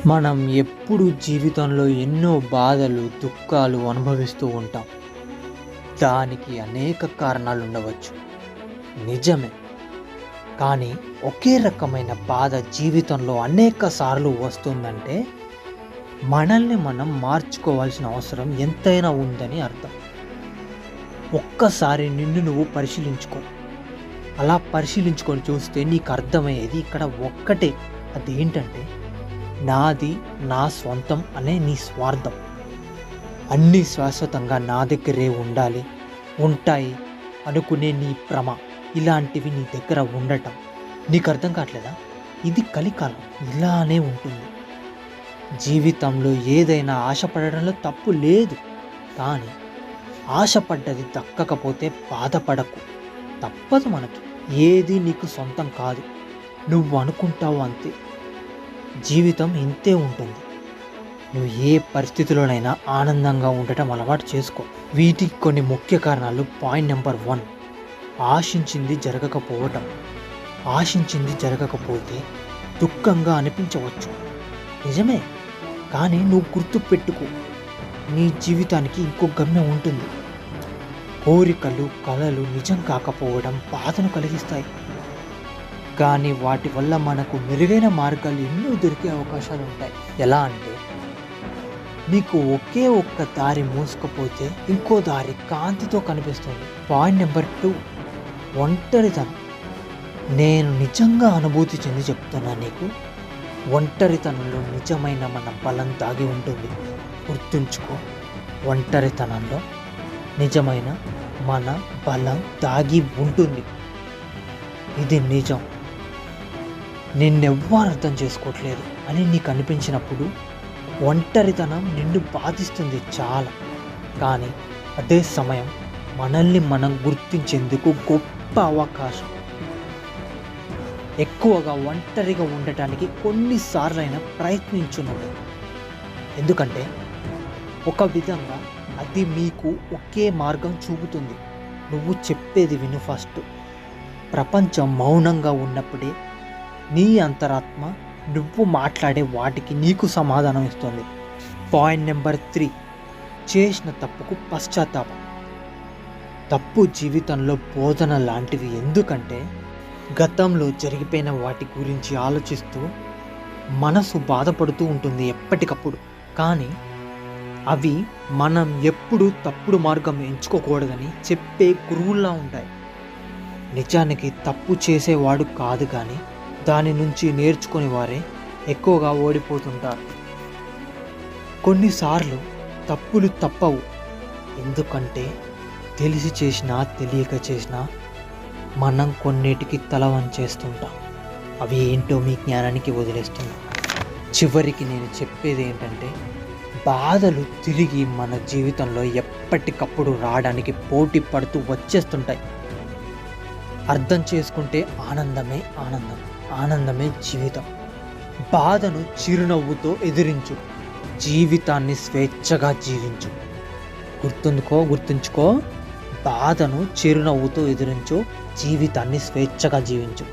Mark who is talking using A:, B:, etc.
A: మనం ఎప్పుడు జీవితంలో ఎన్నో బాధలు, దుఃఖాలు అనుభవిస్తూ ఉంటాం. దానికి అనేక కారణాలు ఉండవచ్చు. నిజమే. కానీ ఒకే రకమైన బాధ జీవితంలో అనేక సార్లు వస్తుందంటే మనల్ని మనం మార్చుకోవాల్సిన అవసరం ఎంతైనా ఉందని అర్థం. ఒక్కసారి నిన్ను నువ్వు పరిశీలించుకో. అలా పరిశీలించుకొని చూస్తే నీకు అర్థమయ్యేది ఇక్కడ ఒక్కటే. అదేంటంటే నాది, నా స్వంతం అనే నీ స్వార్థం. అన్నీ శాశ్వతంగా నా దగ్గరే ఉండాలి, ఉంటాయి అనుకునే నీ భ్రమ, ఇలాంటివి నీ దగ్గర ఉండటం నీకు అర్థం కావట్లేదా? ఇది కలికాలం, ఇలానే ఉంటుంది. జీవితంలో ఏదైనా ఆశపడడంలో తప్పు లేదు. కానీ ఆశపడ్డది దక్కకపోతే బాధపడకు. తప్పదు మనకి. ఏది నీకు సొంతం కాదు. నువ్వు అనుకుంటావు అంతే. జీవితం ఇంతే ఉంటుంది. నువ్వు ఏ పరిస్థితిలోనైనా ఆనందంగా ఉండటం అలవాటు చేసుకో. వీటికి కొన్ని ముఖ్య కారణాలు. Point number 1, ఆశించింది జరగకపోవటం. ఆశించింది జరగకపోతే దుఃఖంగా అనిపించవచ్చు, నిజమే. కానీ నువ్వు గుర్తుపెట్టుకో, నీ జీవితానికి ఇంకో గమ్యం ఉంటుంది. కోరికలు, కలలు నిజం కాకపోవడం బాధను కలిగిస్తాయి. కానీ వాటి వల్ల మనకు మెరుగైన మార్గాలు ఎన్నో దొరికే అవకాశాలు ఉంటాయి. ఎలా అంటే, నీకు ఒకే ఒక్క దారి మూసుకపోతే ఇంకో దారి కాంతితో కనిపిస్తుంది. పాయింట్ నెంబర్ 2, ఒంటరితనం. నేను నిజంగా అనుభూతి చెంది చెప్తున్నా నీకు, ఒంటరితనంలో నిజమైన మన బలం దాగి ఉంటుంది. గుర్తుంచుకో, ఒంటరితనంలో నిజమైన మన బలం దాగి ఉంటుంది. ఇది నిజం. నిన్నెవ్వరూ అర్థం చేసుకోవట్లేదు అని నీకు అనిపించినప్పుడు ఒంటరితనం నిన్ను బాధిస్తుంది చాలా. కానీ అదే సమయం మనల్ని మనం గుర్తించేందుకు గొప్ప అవకాశం. ఎక్కువగా ఒంటరిగా ఉండటానికి కొన్నిసార్లైనా ప్రయత్నించున్నాడు. ఎందుకంటే ఒక విధంగా అది మీకు ఒకే మార్గం చూపుతుంది. నువ్వు చెప్పేది విను ఫస్ట్. ప్రపంచం మౌనంగా ఉన్నప్పుడే నీ అంతరాత్మ నువ్వు మాట్లాడే వాటికి నీకు సమాధానం ఇస్తుంది. పాయింట్ నెంబర్ 3, చేసిన తప్పుకు పశ్చాత్తాపం. తప్పు జీవితంలో బోధన లాంటివి. ఎందుకంటే గతంలో జరిగిపోయిన వాటి గురించి ఆలోచిస్తూ మనసు బాధపడుతూ ఉంటుంది ఎప్పటికప్పుడు. కానీ అవి మనం ఎప్పుడు తప్పుడు మార్గం ఎంచుకోకూడదని చెప్పే గురువుల్లా ఉంటాయి. నిజానికి తప్పు చేసేవాడు కాదు, కానీ దాని నుంచి నేర్చుకునే వారే ఎక్కువగా ఓడిపోతుంటారు. కొన్నిసార్లు తప్పులు తప్పవు. ఎందుకంటే తెలిసి చేసినా తెలియక చేసినా మనం కొన్నిటికి తల వంచేస్తుంటాం. అవి ఏంటో మీ జ్ఞానానికి వదిలేస్తున్నాం. చివరికి నేను చెప్పేది ఏంటంటే, బాధలు తిరిగి మన జీవితంలో ఎప్పటికప్పుడు రావడానికి పోటీ పడుతూ వచ్చేస్తుంటాయి. అర్థం చేసుకుంటే ఆనందమే ఆనందం, ఆనందమే జీవితం. బాధను చిరునవ్వుతో ఎదిరించు, జీవితాన్ని స్వేచ్ఛగా జీవించు. గుర్తుంచుకో, బాధను చిరునవ్వుతో ఎదిరించు, జీవితాన్ని స్వేచ్ఛగా జీవించు.